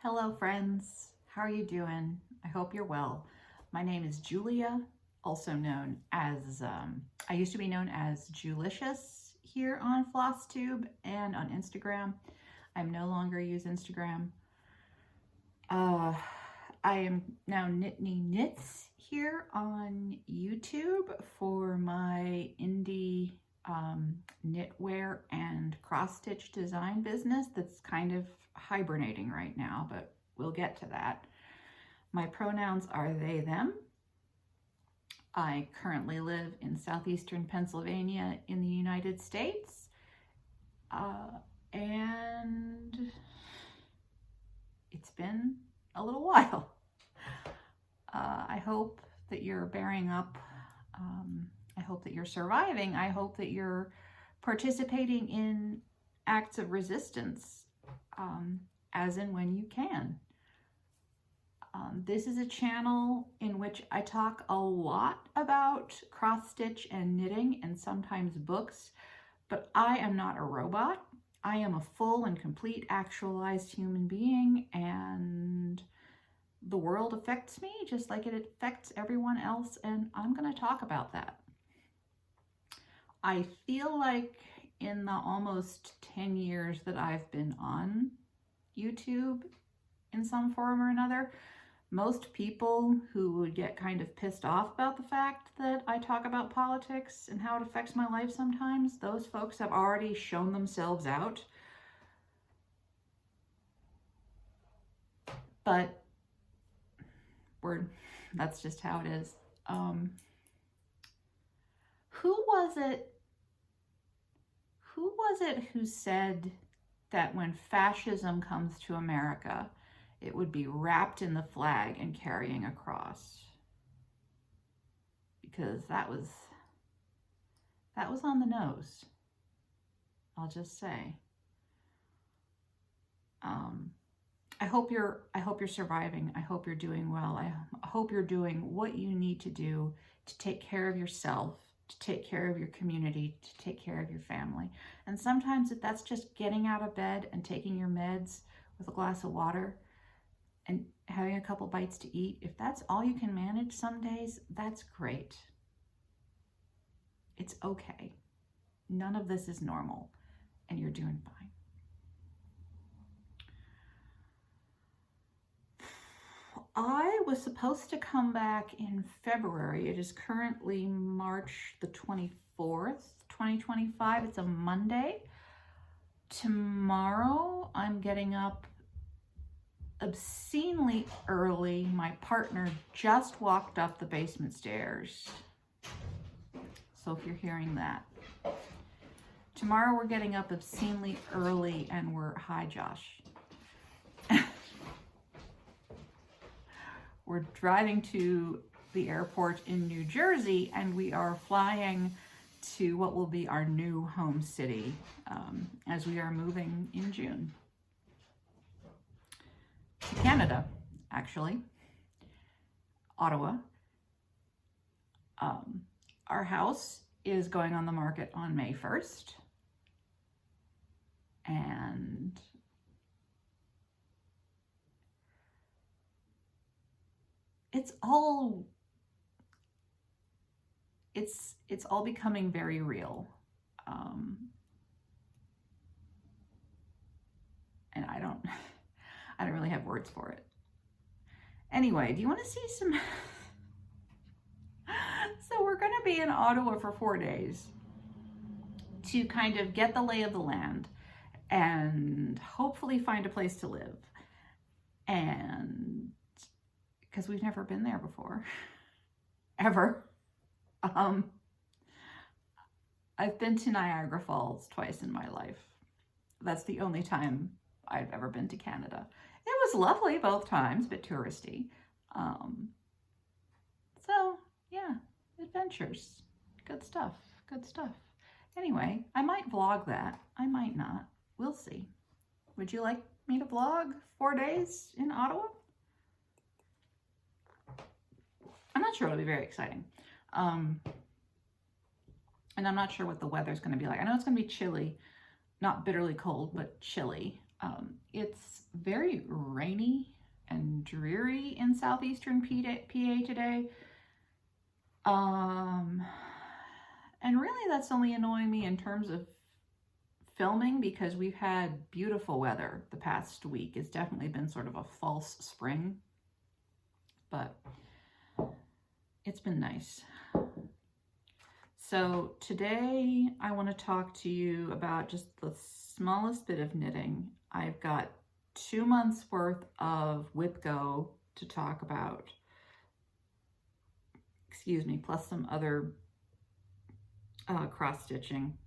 Hello friends, how are you doing? I hope you're well. My name is Julia, also known as, I used to be known as Julicious here on FlossTube and on Instagram. I'm no longer use Instagram. I am now Knitney Knits here on YouTube for my indie knitwear and cross-stitch design business that's kind of hibernating right now, but we'll get to that. My pronouns are they, them. I currently live in southeastern Pennsylvania in the United States, and it's been a little while. I hope that you're bearing up. I hope that you're surviving. I hope that you're participating in acts of resistance, as and when you can. This is a channel in which I talk a lot about cross-stitch and knitting and sometimes books, but I am not a robot. I am a full and complete actualized human being, and the world affects me just like it affects everyone else, and I'm going to talk about that. I feel like in the almost 10 years that I've been on YouTube in some form or another, most people who would get kind of pissed off about the fact that I talk about politics and how it affects my life sometimes, those folks have already shown themselves out. But that's just how it is. Who was it who said that when fascism comes to America, it would be wrapped in the flag and carrying a cross? Because that was on the nose, I'll just say. I hope you're surviving. I hope you're doing well. I hope you're doing what you need to do to take care of yourself, to take care of your community, to take care of your family. And sometimes if that's just getting out of bed and taking your meds with a glass of water and having a couple bites to eat, if that's all you can manage some days, that's great. It's okay. None of this is normal, and you're doing fine. I was supposed to come back in February. It is currently March the 24th, 2025. It's a Monday. Tomorrow, I'm getting up obscenely early. My partner just walked up the basement stairs. So if you're hearing that. Tomorrow, we're getting up obscenely early and hi, Josh. We're driving to the airport in New Jersey, and we are flying to what will be our new home city as we are moving in June. To Canada, actually. Ottawa. Our house is going on the market on May 1st. And it's all becoming very real. And I don't really have words for it. Anyway, do you want to see some? So we're going to be in Ottawa for 4 days to kind of get the lay of the land and hopefully find a place to live. And because we've never been there before, ever. I've been to Niagara Falls twice in my life. That's the only time I've ever been to Canada. It was lovely both times, but touristy. So yeah, adventures, good stuff, good stuff. Anyway, I might vlog that. I might not. We'll see. Would you like me to vlog 4 days in Ottawa? I'm not sure it'll be very exciting. And I'm not sure what the weather's going to be like. I know it's going to be chilly, not bitterly cold, but chilly. It's very rainy and dreary in southeastern PA today. And really that's only annoying me in terms of filming because we've had beautiful weather the past week. It's definitely been sort of a false spring, but it's been nice. So today I want to talk to you about just the smallest bit of knitting. I've got 2 months worth of whip go to talk about, excuse me, plus some other cross stitching.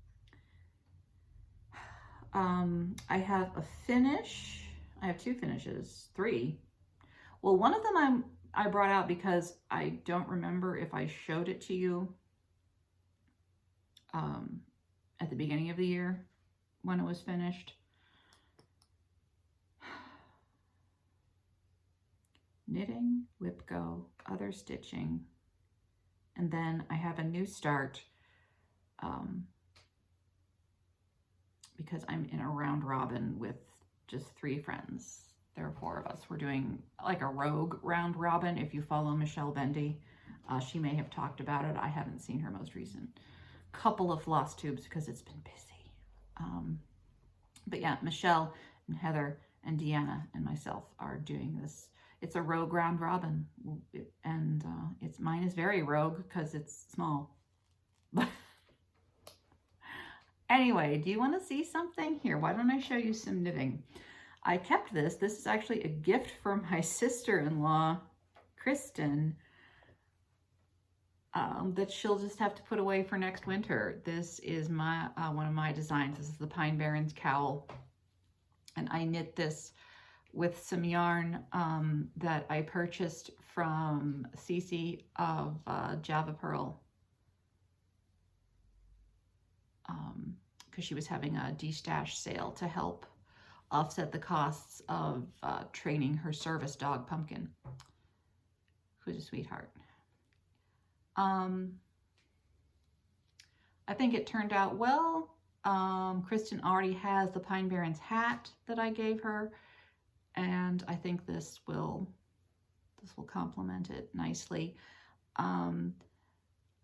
I have a finish. I have 2 finishes, 3. Well, one of them I brought out because I don't remember if I showed it to you at the beginning of the year when it was finished. Knitting, whip go, other stitching, and then I have a new start because I'm in a round robin with just 3 friends. There are 4 of us. We're doing like a rogue round robin. If you follow Michelle Bendy, she may have talked about it. I haven't seen her most recent couple of FlossTubes because it's been busy. But yeah, Michelle and Heather and Deanna and myself are doing this. It's a rogue round robin, and mine is very rogue because it's small. Anyway, do you want to see something? Here, why don't I show you some knitting? I kept this. This is actually a gift from my sister-in-law, Kristen, that she'll just have to put away for next winter. This is my one of my designs. This is the Pine Barrens cowl, and I knit this with some yarn that I purchased from Cece of Java Pearl, because she was having a de-stash sale to help offset the costs of training her service dog, Pumpkin, who's a sweetheart. I think it turned out well. Kristen already has the Pine Barrens hat that I gave her, and I think this will complement it nicely. I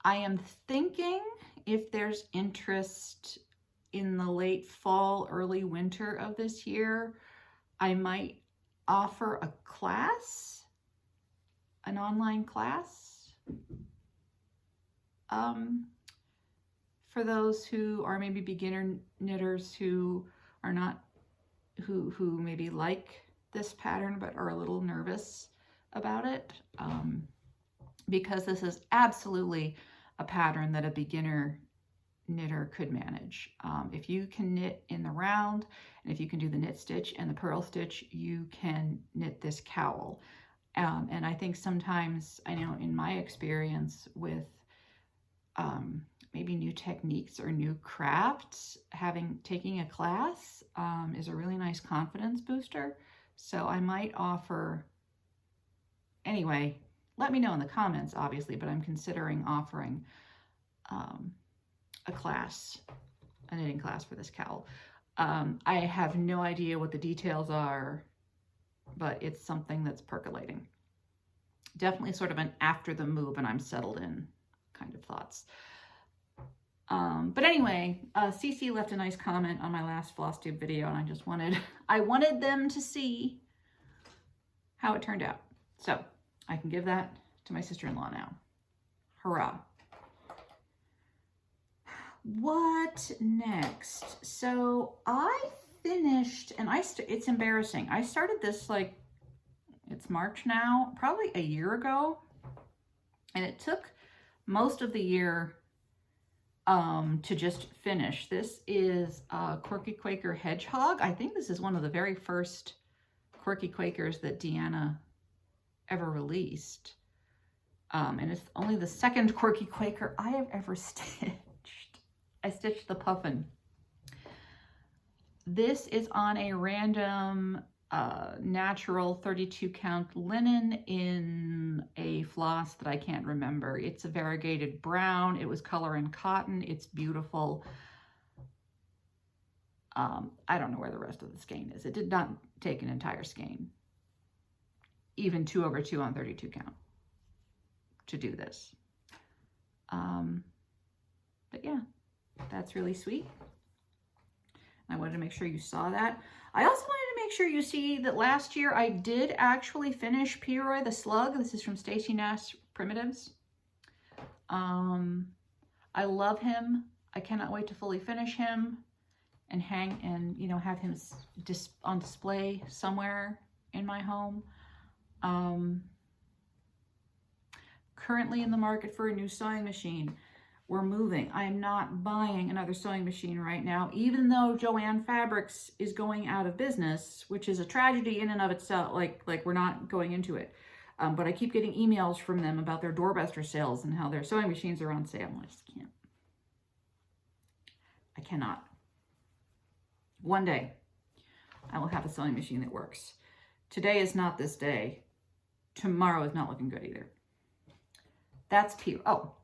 am thinking if there's interest in the late fall, early winter of this year, I might offer a class, an online class, for those who are maybe beginner knitters who are not, who maybe like this pattern but are a little nervous about it, because this is absolutely a pattern that a beginner knitter could manage. If you can knit in the round, and if you can do the knit stitch and the purl stitch, you can knit this cowl. And I think sometimes, I know in my experience with maybe new techniques or new crafts, taking a class is a really nice confidence booster. So I might offer, anyway, let me know in the comments, obviously, but I'm considering offering a class, a knitting class for this cowl. I have no idea what the details are, but it's something that's percolating. Definitely sort of an after the move and I'm settled in kind of thoughts. But anyway, Cece left a nice comment on my last FlossTube video, and I wanted them to see how it turned out. So I can give that to my sister-in-law now. Hurrah. What next? So I finished, and it's embarrassing. I started this like, it's March now, probably a year ago, and it took most of the year to just finish. This is a Quirky Quaker Hedgehog. I think this is one of the very first Quirky Quakers that Deanna ever released. And it's only the second Quirky Quaker I have ever stitched. I stitched the puffin. This is on a random natural 32 count linen in a floss that I can't remember. It's a variegated brown. It was color and cotton. It's beautiful. I don't know where the rest of the skein is. It did not take an entire skein, even 2/2 on 32 count, to do this. But yeah, that's really sweet. I wanted to make sure you saw that. I also wanted to make sure you see that last year I did actually finish P-Roy the Slug. This is from Stacy Nash Primitives. I love him. I cannot wait to fully finish him and hang and, you know, have him on display somewhere in my home. Currently in the market for a new sewing machine. We're moving. I am not buying another sewing machine right now, even though Joann Fabrics is going out of business, which is a tragedy in and of itself. Like we're not going into it. But I keep getting emails from them about their doorbuster sales and how their sewing machines are on sale. I just can't. I cannot. One day, I will have a sewing machine that works. Today is not this day. Tomorrow is not looking good either. That's P. Oh.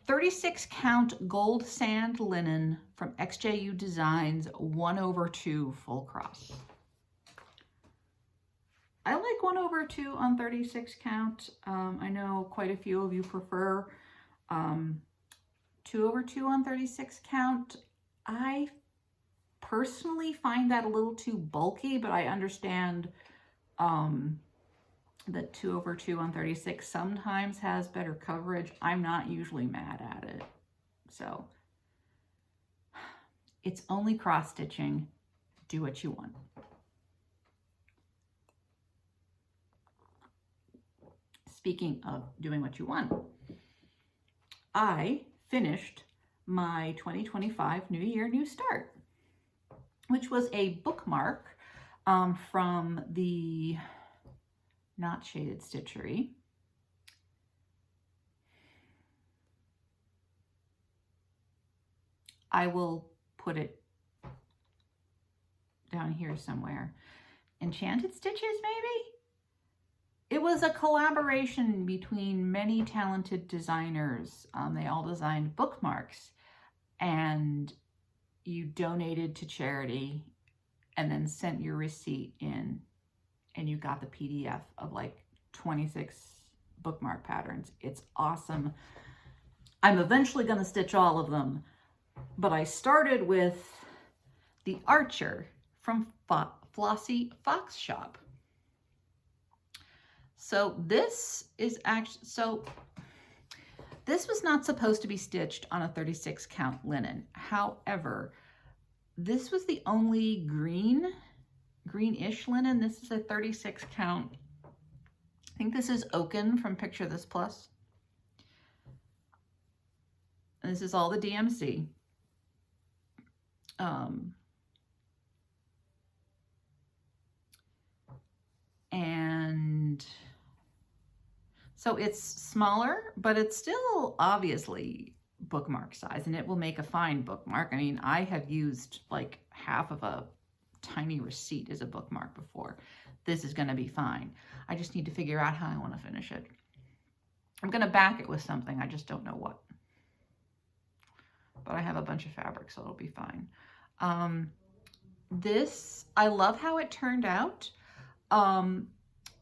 36 count gold sand linen from XJU Designs 1/2 full cross. I like 1/2 on 36 count. I know quite a few of you prefer 2/2 on 36 count. I personally find that a little too bulky, but I understand that 2/2 on 36 sometimes has better coverage. I'm not usually mad at it. So it's only cross stitching. Do what you want. Speaking of doing what you want, I finished my 2025 New Year, New Start, which was a bookmark from the Not Shaded Stitchery. I will put it down here somewhere. Enchanted Stitches, maybe? It was a collaboration between many talented designers. They all designed bookmarks, and you donated to charity and then sent your receipt in, and you got the PDF of like 26 bookmark patterns. It's awesome. I'm eventually going to stitch all of them, but I started with the Archer from Flossy Fox Shop. So this is actually, this was not supposed to be stitched on a 36 count linen. However, this was the only greenish linen. This is a 36 count. I think this is Oaken from Picture This Plus. And this is all the DMC. And so it's smaller, but it's still obviously bookmark size, and it will make a fine bookmark. I mean, I have used like half of a tiny receipt as a bookmark before. This is going to be fine. I just need to figure out how I want to finish it. I'm going to back it with something. I just don't know what. But I have a bunch of fabric, so it'll be fine. This, I love how it turned out.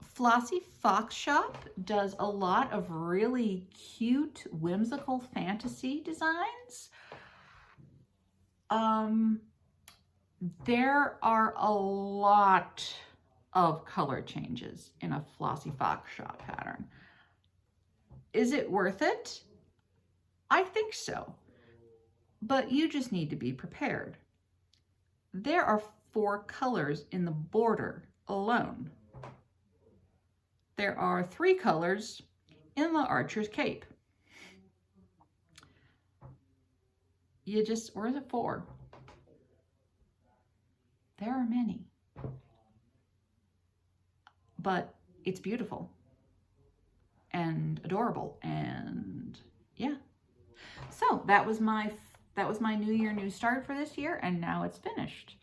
Flossy Fox Shop does a lot of really cute, whimsical fantasy designs. There are a lot of color changes in a Flossy Fox Shop pattern. Is it worth it? I think so. But you just need to be prepared. There are 4 colors in the border alone. There are 3 colors in the Archer's cape. You just, or is it 4? There are many. But it's beautiful and adorable, and yeah. So that was my New Year, New Start for this year, and now it's finished.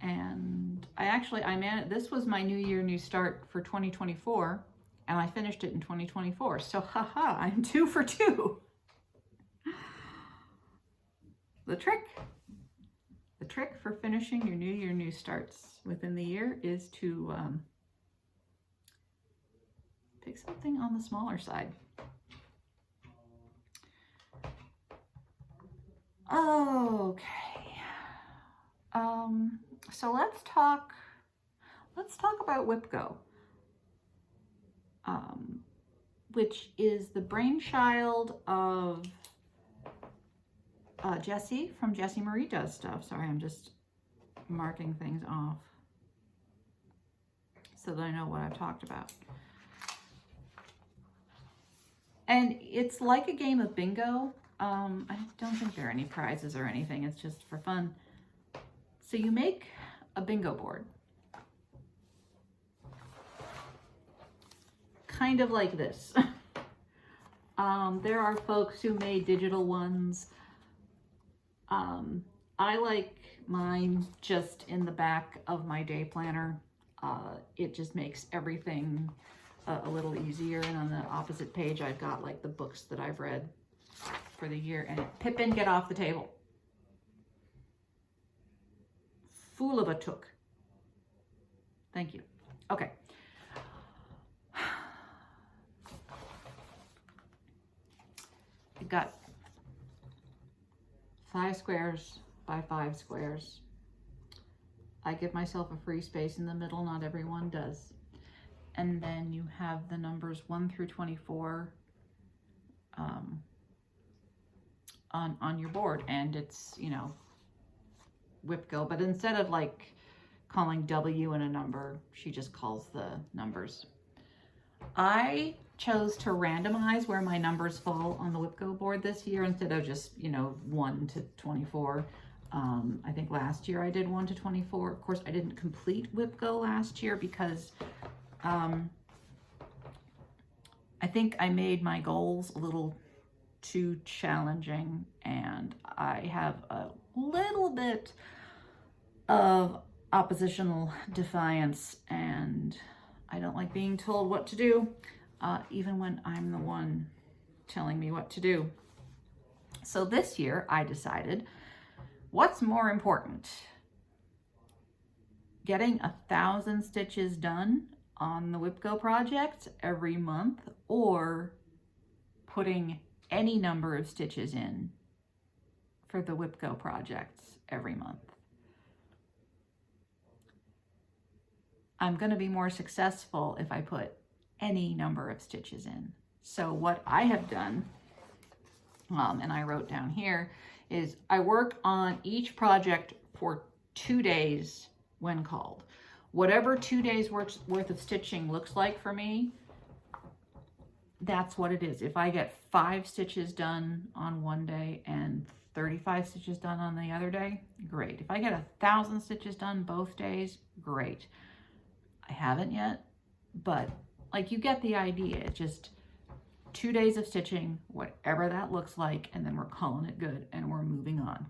And this was my New Year, New Start for 2024, and I finished it in 2024. So haha, I'm 2 for 2. The The trick for finishing your new starts within the year is to pick something on the smaller side. Okay. So let's talk about WhipGo, which is the brainchild of Jessie from Jessie Marie Does Stuff. Sorry, I'm just marking things off so that I know what I've talked about. And it's like a game of bingo. I don't think there are any prizes or anything. It's just for fun. So you make a bingo board. Kind of like this. There are folks who made digital ones. I like mine just in the back of my day planner. It just makes everything a little easier. And on the opposite page, I've got like the books that I've read for the year. And Pippin, get off the table. Fool of a took. Thank you. Okay. I've got 5 squares by 5 squares. I give myself a free space in the middle. Not everyone does. And then you have the numbers 1 through 24 on your board, and it's, you know, WhipGo, but instead of like calling W in a number, she just calls the numbers. I chose to randomize where my numbers fall on the WhipGo board this year instead of just, you know, 1 to 24. I think last year I did 1 to 24. Of course, I didn't complete WhipGo last year because I think I made my goals a little too challenging, and I have a little bit of oppositional defiance, and I don't like being told what to do, even when I'm the one telling me what to do. So this year I decided, what's more important? Getting 1,000 stitches done on the WhipGo project every month, or putting any number of stitches in for the WhipGo projects every month. I'm going to be more successful if I put any number of stitches in. So what I have done, and I wrote down here, is I work on each project for 2 days when called. Whatever 2 days worth of stitching looks like for me, that's what it is. If I get 5 stitches done on one day and 35 stitches done on the other day, great. If I get 1,000 stitches done both days, great. I haven't yet, but like, you get the idea. It's just 2 days of stitching, whatever that looks like, and then we're calling it good and we're moving on.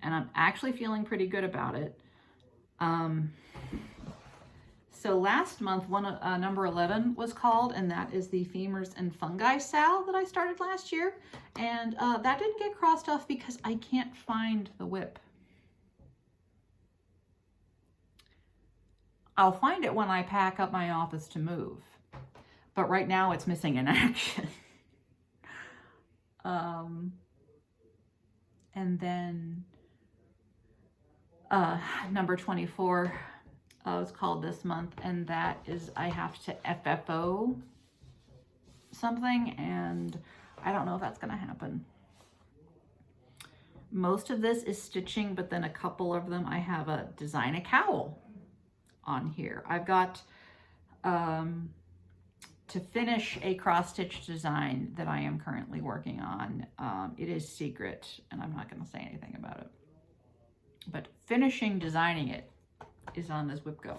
And I'm actually feeling pretty good about it. So last month, number 11 was called, and that is the Femurs and Fungi Sal that I started last year. And that didn't get crossed off because I can't find the whip. I'll find it when I pack up my office to move. But right now it's missing in action. And then number 24 was called this month, and that is I have to FFO something, and I don't know if that's going to happen. Most of this is stitching, but then a couple of them I have a design a cowl on here. I've got to finish a cross-stitch design that I am currently working on. It is secret, and I'm not going to say anything about it. But finishing designing it is on this WhipGo.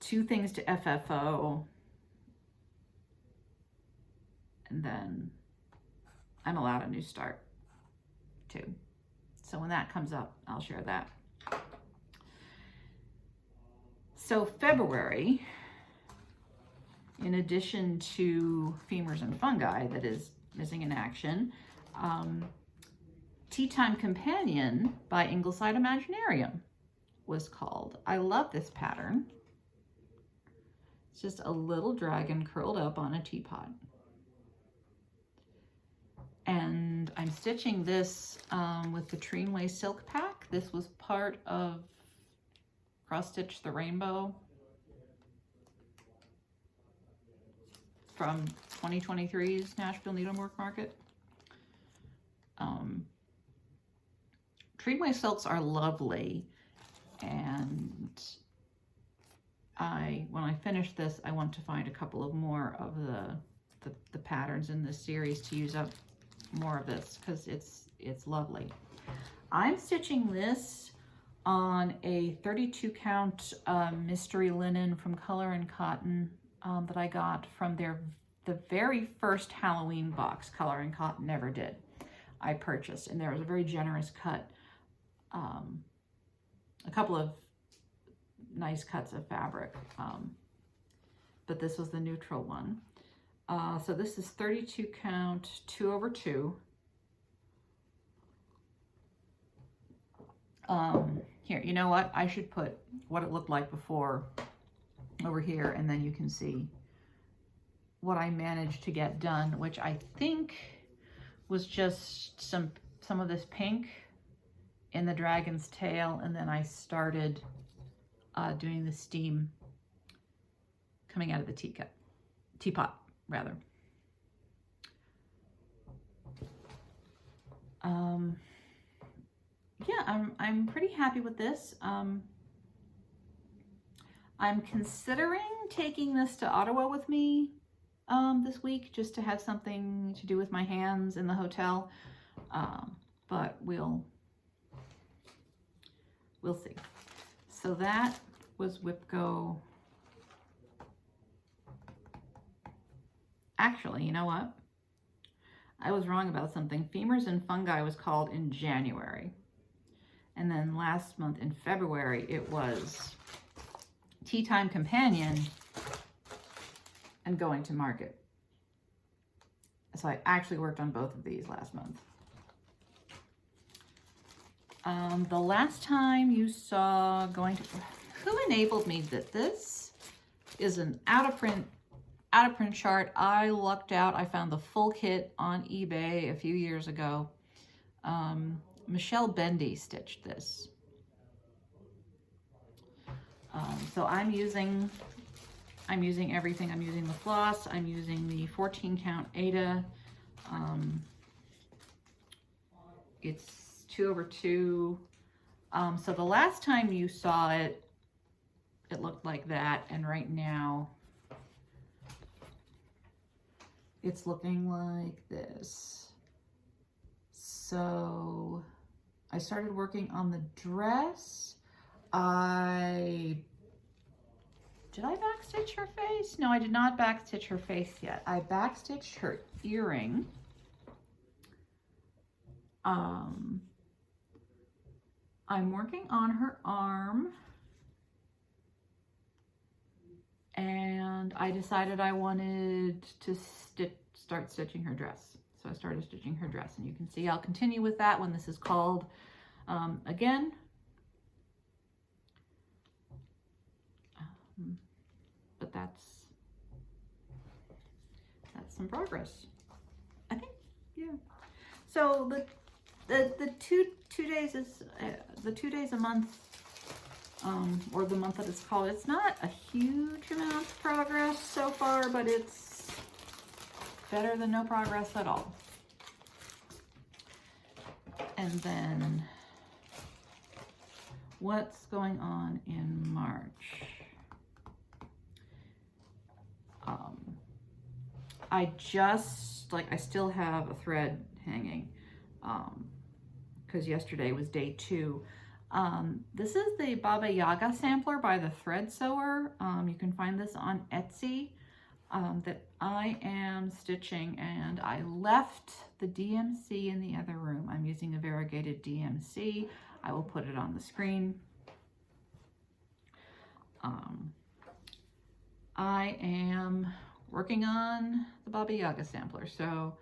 2 things to FFO, and then I'm allowed a new start too. So when that comes up, I'll share that. So February, in addition to Femurs and Fungi that is missing in action, Tea Time Companion by Ingleside Imaginarium was called. I love this pattern. It's just a little dragon curled up on a teapot. And I'm stitching this with the Treenway Silk Pack. This was part of Cross Stitch the Rainbow from 2023's Nashville Needlework Market. Treenway silks are lovely, and when I finish this, I want to find a couple of more of the patterns in this series to use up more of this, because it's lovely. I'm stitching this on a 32 count mystery linen from Color and Cotton that I got from the very first Halloween box Color and Cotton ever did. I purchased, and there was a very generous cut, a couple of nice cuts of fabric, but this was the neutral one. So this is 32 count 2/2. Here, you know what? I should put what it looked like before over here, and then you can see what I managed to get done, which I think was just some of this pink in the dragon's tail, and then I started doing the steam coming out of the teapot rather. Yeah, I'm pretty happy with this. I'm considering taking this to Ottawa with me this week, just to have something to do with my hands in the hotel, but we'll see. So that was Whipco. Actually, you know what? I was wrong about something. Femurs and Fungi was called in January. And then last month in February, it was Tea Time Companion and Going to Market. So I actually worked on both of these last month. The last time you saw who enabled me that this is an out of print chart. I lucked out. I found the full kit on eBay a few years ago. Michelle Bendy stitched this. So I'm using everything. I'm using the floss. I'm using the 14 count Aida. It's 2/2. So the last time you saw it, it looked like that, and right now it's looking like this. So I started working on the dress. Did I backstitch her face? No, I did not backstitch her face yet. I backstitched her earring. I'm working on her arm, and I decided I wanted to start stitching her dress. So I started stitching her dress, and you can see I'll continue with that when this is called again. But that's some progress, I think. Yeah. So the two days is the 2 days a month, or the month that it's called. It's not a huge amount of progress so far, but it's better than no progress at all. And then what's going on in March? I still have a thread hanging, because yesterday was day 2. This is the Baba Yaga sampler by the Thread Sewer. You can find this on Etsy, that I am stitching, and I left the DMC in the other room. I'm using a variegated DMC. I will put it on the screen. I am working on the Baba Yaga sampler. So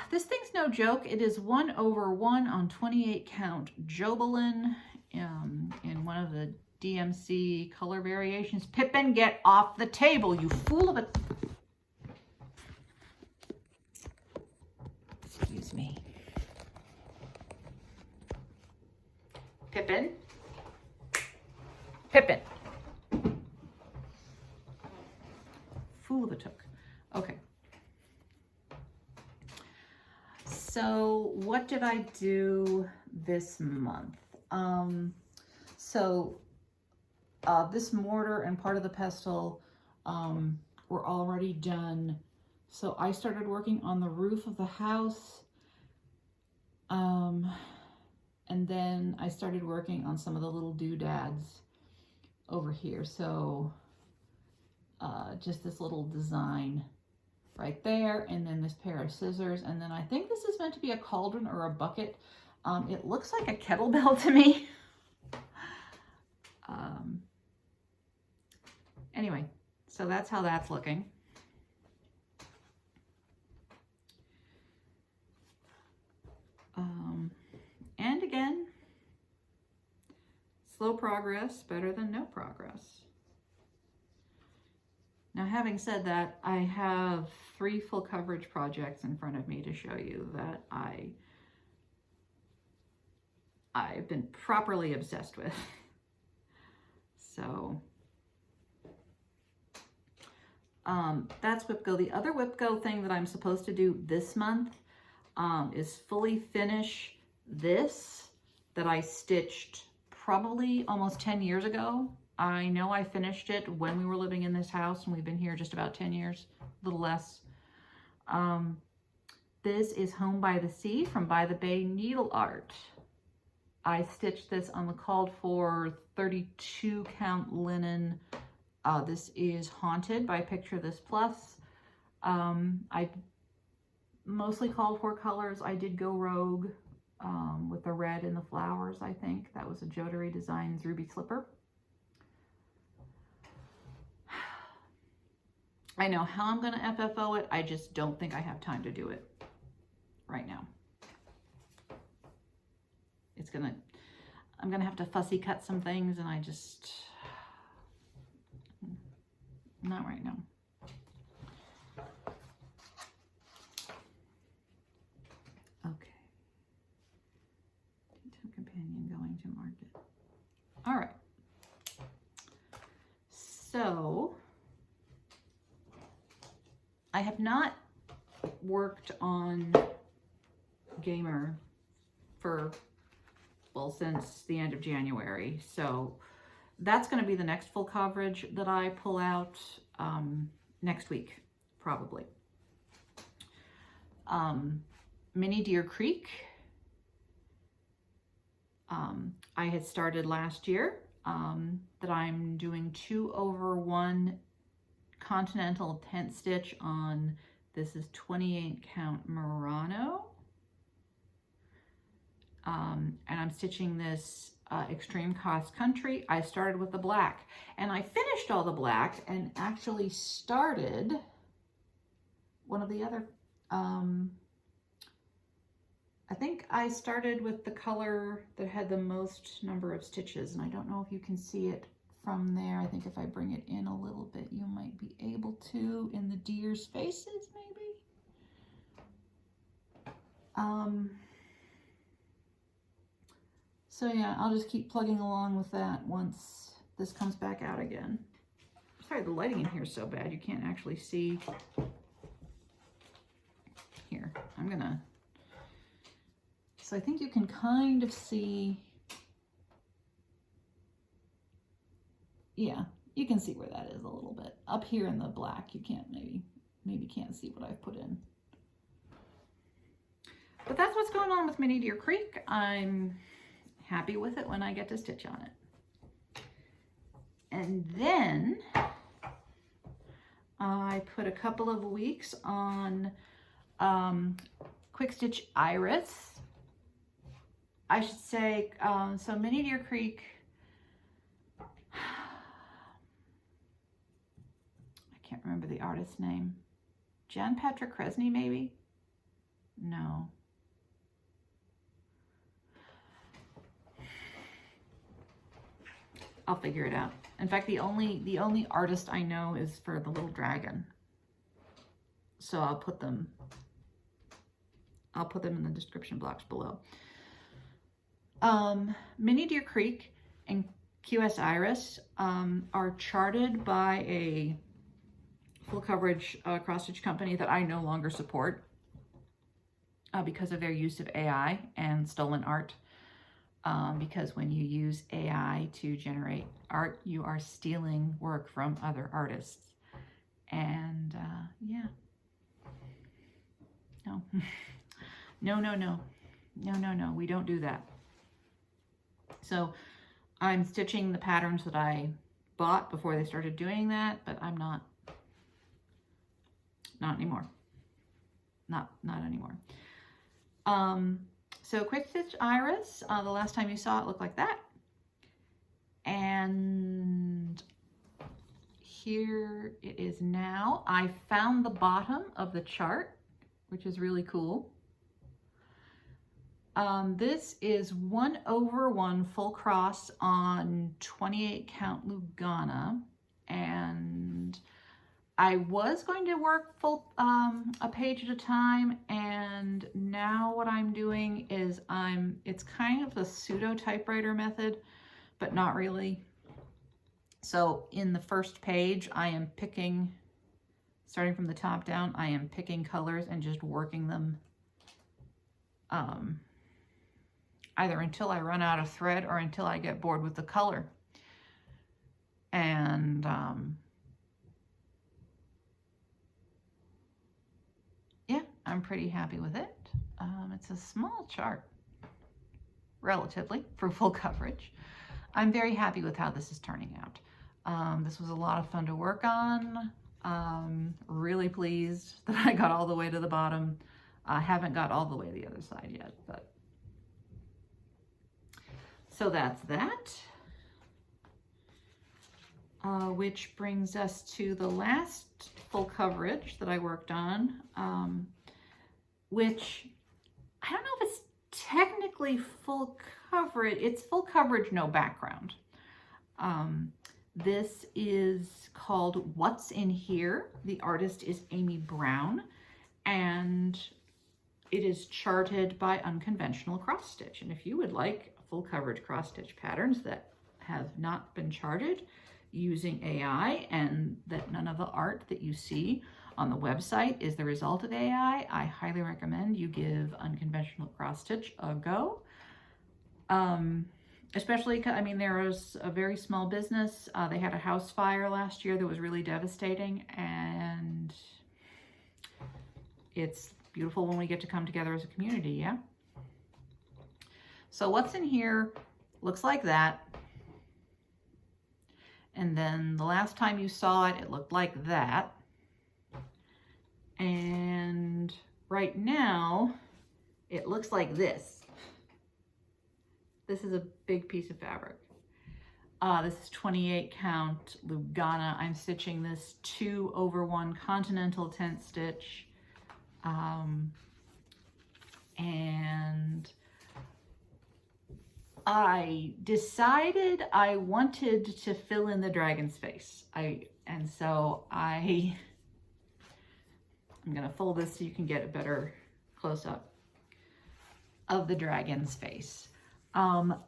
This thing's no joke. It is 1/1 on 28 count Jobelan in one of the DMC color variations. Pippin, get off the table, you fool of a... Excuse me. Pippin. Pippin. Fool of a took. Okay. So what did I do this month? This mortar and part of the pestle were already done. So I started working on the roof of the house. And then I started working on some of the little doodads over here. So just this little design right there, and then this pair of scissors, and then I think this is meant to be a cauldron or a bucket. It looks like a kettlebell to me. Anyway, so that's how that's looking. And again, slow progress, better than no progress. Now, having said that, I have 3 full coverage projects in front of me to show you that I've been properly obsessed with. So that's WIPGO. The other WIPGO thing that I'm supposed to do this month is fully finish this that I stitched probably almost 10 years ago. I know I finished it when we were living in this house, and we've been here just about 10 years, a little less. This is Home by the Sea from By the Bay Needle Art. I stitched this on the called for 32 count linen. This is Haunted by Picture This Plus. I mostly called for colors. I did go rogue with the red and the flowers, I think. That was a Jodari Designs Ruby Slipper. I know how I'm going to FFO it. I just don't think I have time to do it right now. I'm going to have to fussy cut some things, and I just, not right now. Okay. Detail companion going to market. All right. So I have not worked on Gamer for, well, since the end of January. So that's going to be the next full coverage that I pull out next week, probably. Mini Deer Creek. I had started last year that I'm doing 2/1 continental tent stitch on, this is 28 count Murano. And I'm stitching this Extreme Cost Country. I started with the black, and I finished all the black and actually started one of the other, I think I started with the color that had the most number of stitches, and I don't know if you can see it from there. I think if I bring it in a little bit, you might be able to, in the deer's faces, maybe. So yeah, I'll just keep plugging along with that once this comes back out again. Sorry, the lighting in here is so bad you can't actually see. Here, I'm gonna, so I think you can kind of see, yeah, you can see where that is a little bit. Up here in the black, you can't, maybe can't see what I've put in. But that's what's going on with Mini Deer Creek. I'm happy with it when I get to stitch on it. And then I put a couple of weeks on Quick Stitch Iris. I should say, so Mini Deer Creek, I can't remember the artist's name. Jan Patrick Kresny, maybe? No. I'll figure it out. In fact, the only artist I know is for the little dragon. So I'll put them in the description box below. Mini Deer Creek and QS Iris are charted by a full coverage cross-stitch company that I no longer support because of their use of AI and stolen art. Because when you use AI to generate art, you are stealing work from other artists. And yeah. No. No, we don't do that. So I'm stitching the patterns that I bought before they started doing that, but I'm not anymore. Not anymore. So Quick Stitch Iris, the last time you saw it looked like that. And here it is now. I found the bottom of the chart, which is really cool. This is 1/1 full cross on 28 count Lugana, and I was going to work full a page at a time, and now what I'm doing is it's kind of the pseudo typewriter method, but not really. So in the first page, I am picking, starting from the top down, I am picking colors and just working them either until I run out of thread or until I get bored with the color. And yeah, I'm pretty happy with it. It's a small chart, relatively, for full coverage. I'm very happy with how this is turning out. This was a lot of fun to work on. Really pleased that I got all the way to the bottom. I haven't got all the way to the other side yet, but so that's that. Which brings us to the last full coverage that I worked on, which I don't know if it's technically full coverage. It's full coverage, no background. This is called What's in Here. The artist is Amy Brown, and it is charted by Unconventional Cross Stitch. And if you would like full coverage cross stitch patterns that have not been charted using AI, and that none of the art that you see on the website is the result of AI, I highly recommend you give Unconventional Cross Stitch a go. Especially, I mean, there was a very small business. They had a house fire last year that was really devastating, and it's beautiful when we get to come together as a community, yeah? So What's in Here looks like that. And then the last time you saw it, it looked like that. And right now, it looks like this. This is a big piece of fabric. This is 28 count Lugana. I'm stitching this 2/1 continental tent stitch. And I decided I wanted to fill in the dragon's face. So I'm gonna fold this so you can get a better close-up of the dragon's face.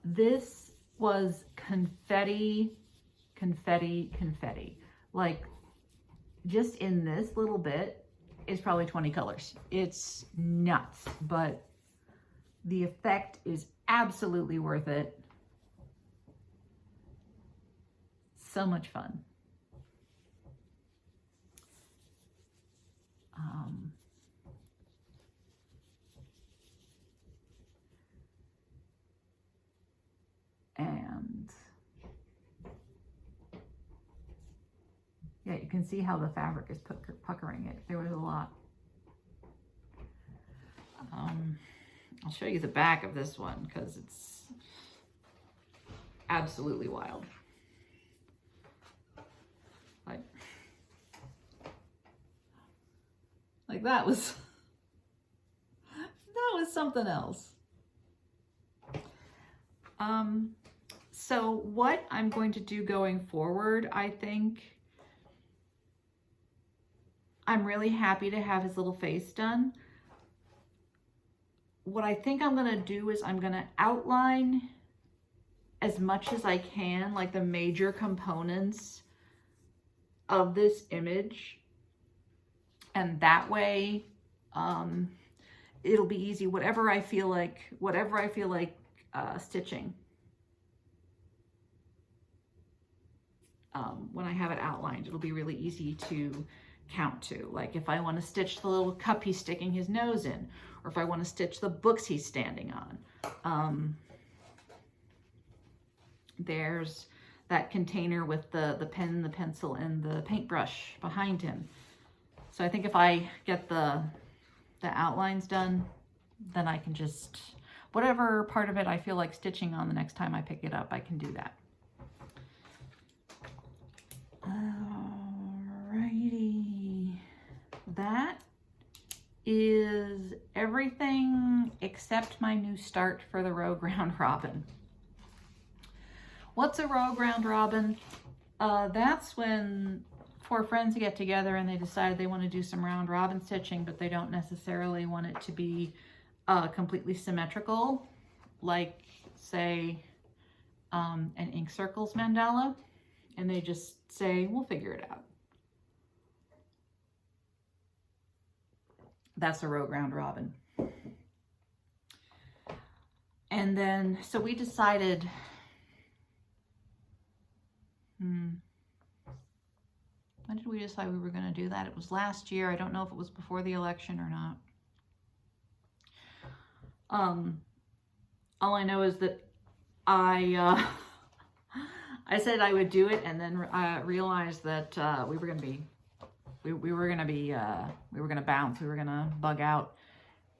This was confetti. Like, just in this little bit is probably 20 colors. It's nuts, but the effect is absolutely worth it. So much fun. And yeah, you can see how the fabric is puckering it. There was a lot. I'll show you the back of this one because it's absolutely wild. Like that was That was something else. So what I'm going to do going forward, I think I'm really happy to have his little face done. What I think I'm going to do is I'm going to outline as much as I can, like the major components of this image. And that way, it'll be easy. Whatever I feel like stitching. When I have it outlined, it'll be really easy to count to. Like if I want to stitch the little cup he's sticking his nose in, or if I want to stitch the books he's standing on. There's that container with the pen, the pencil, and the paintbrush behind him. So I think if I get the outlines done, then I can just, whatever part of it I feel like stitching on the next time I pick it up, I can do that. Alrighty, that is everything except my new start for the Rogue Round Robin. What's a Rogue Round Robin? That's when four friends get together and they decide they want to do some round robin stitching, but they don't necessarily want it to be completely symmetrical, like say an ink circles mandala, and they just say, we'll figure it out. That's a Rogue Round Robin. And then, so we decided, when did we decide we were going to do that? It was last year. I don't know if it was before the election or not. All I know is that I said I would do it, and then I realized that we were going to bounce. We were going to bug out.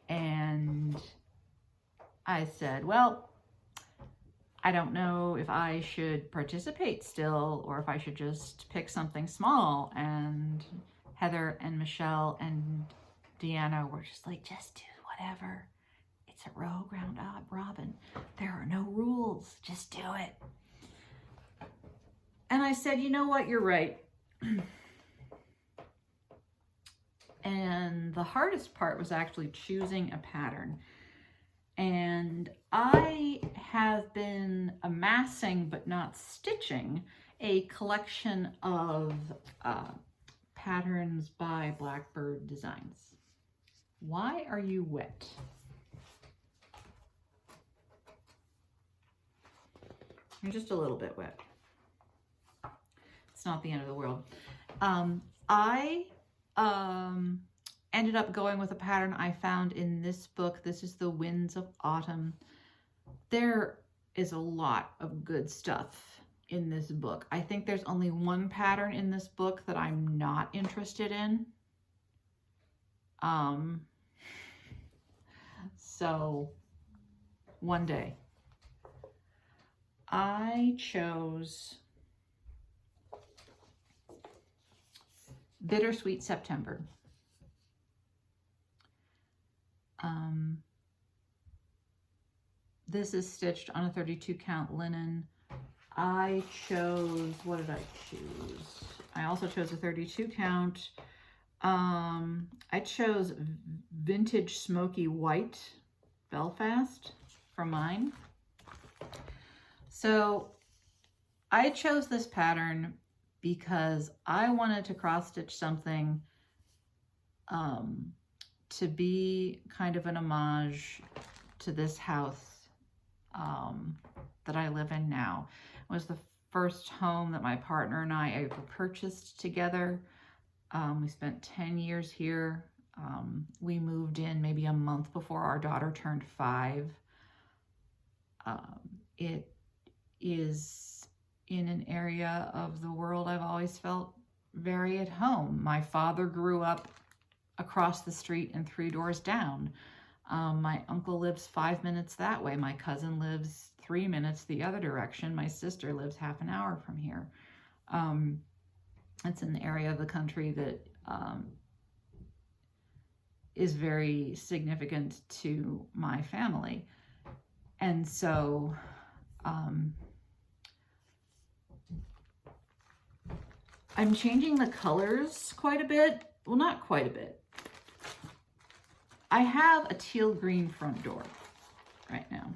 And I said, well, I don't know if I should participate still or if I should just pick something small. And Heather and Michelle and Deanna were just like, just do whatever. It's a Rogue Round Robin. There are no rules. Just do it. And I said, you know what? You're right. And the hardest part was actually choosing a pattern. And I have been amassing, but not stitching, a collection of patterns by Blackbird Designs. Why are you wet? You're just a little bit wet. It's not the end of the world. I ended up going with a pattern I found in this book. This is The Winds of Autumn. There is a lot of good stuff in this book. I think there's only one pattern in this book that I'm not interested in. So one day I chose Bittersweet September. This is stitched on a 32 count linen. I chose, what did I choose? I also chose a 32 count. I chose Vintage Smoky White Belfast for mine. So I chose this pattern because I wanted to cross stitch something to be kind of an homage to this house that I live in now. It was the first home that my partner and I ever purchased together. We spent 10 years here. We moved in maybe a month before our daughter turned 5. It is in an area of the world I've always felt very at home. My father grew up across the street and 3 doors down. My uncle lives 5 minutes that way. My cousin lives 3 minutes the other direction. My sister lives half an hour from here. It's an area of the country that is very significant to my family. And so I'm changing the colors quite a bit. Well, not quite a bit. I have a teal green front door right now.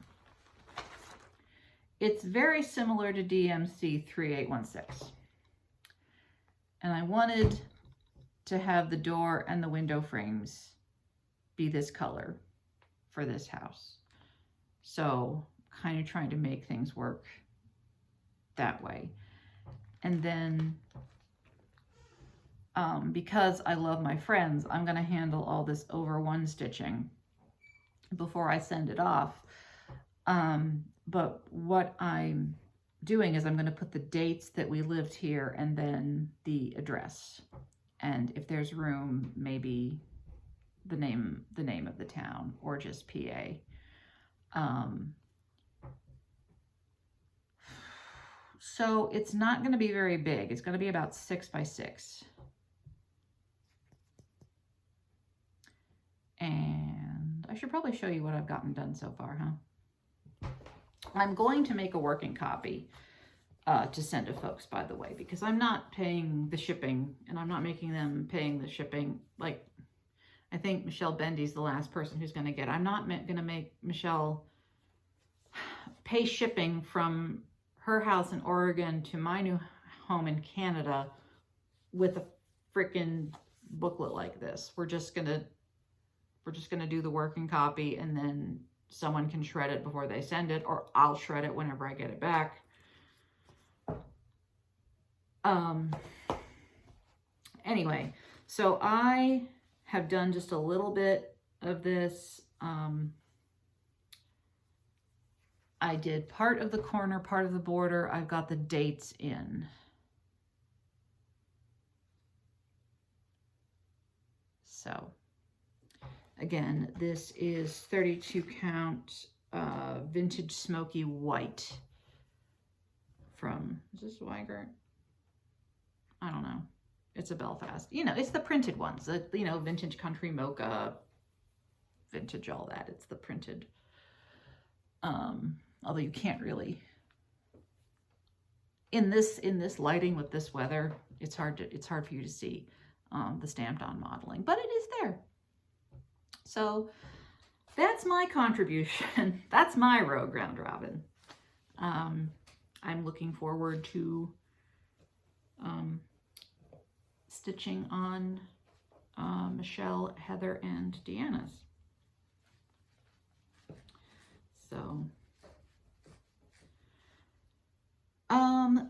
It's very similar to DMC 3816. And I wanted to have the door and the window frames be this color for this house. So kind of trying to make things work that way. And then because I love my friends, I'm going to handle all this over one stitching before I send it off. But what I'm doing is I'm going to put the dates that we lived here and then the address. And if there's room, maybe the name of the town, or just PA. So it's not going to be very big. It's going to be about 6 by 6. And I should probably show you what I've gotten done so far, huh? I'm going to make a working copy to send to folks, by the way, because I'm not paying the shipping, and I'm not making them paying the shipping. Like, I think Michelle Bendy's the last person who's going to get it. I'm not going to make Michelle pay shipping from her house in Oregon to my new home in Canada with a freaking booklet like this. We're just going to do the working copy, and then someone can shred it before they send it, or I'll shred it whenever I get it back. Anyway, so I have done just a little bit of this. I did part of the corner, part of the border. I've got the dates in. So again, this is 32 count vintage smoky white from, is this Weigert? I don't know. It's a Belfast. You know, it's the printed ones, the, you know, vintage country mocha, vintage all that. It's the printed. Although you can't really, in this lighting with this weather, it's hard for you to see the stamped on modeling, but it is there. So that's my contribution. That's my row round robin. I'm looking forward to stitching on Michelle, Heather, and Deanna's. So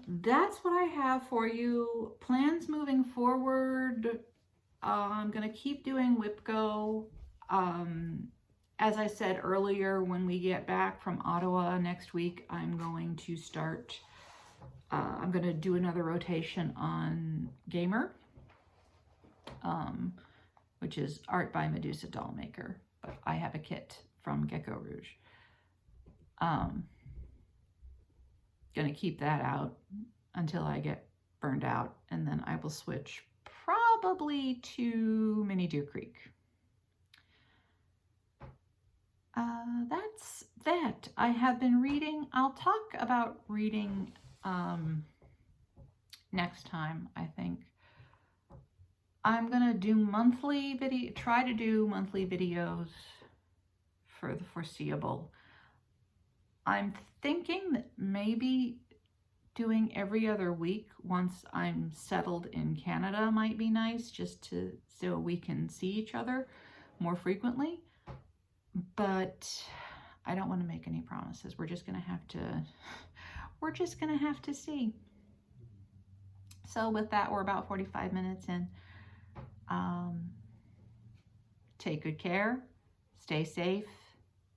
that's what I have for you. Plans moving forward. I'm going to keep doing WIPGO. As I said earlier, when we get back from Ottawa next week, I'm going to start, I'm going to do another rotation on Gamer, which is art by Medusa Dollmaker, but I have a kit from Gecko Rouge. Gonna keep that out until I get burned out, and then I will switch probably to Mini Deer Creek. That's that. I have been reading. I'll talk about reading next time, I think. I'm gonna do try to do monthly videos for the foreseeable. I'm thinking that maybe doing every other week once I'm settled in Canada might be nice, just so we can see each other more frequently. But I don't want to make any promises. We're just gonna have to see. So with that, we're about 45 minutes in. Take good care, stay safe,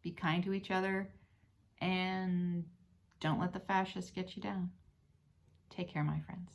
be kind to each other, and don't let the fascists get you down. Take care, my friends.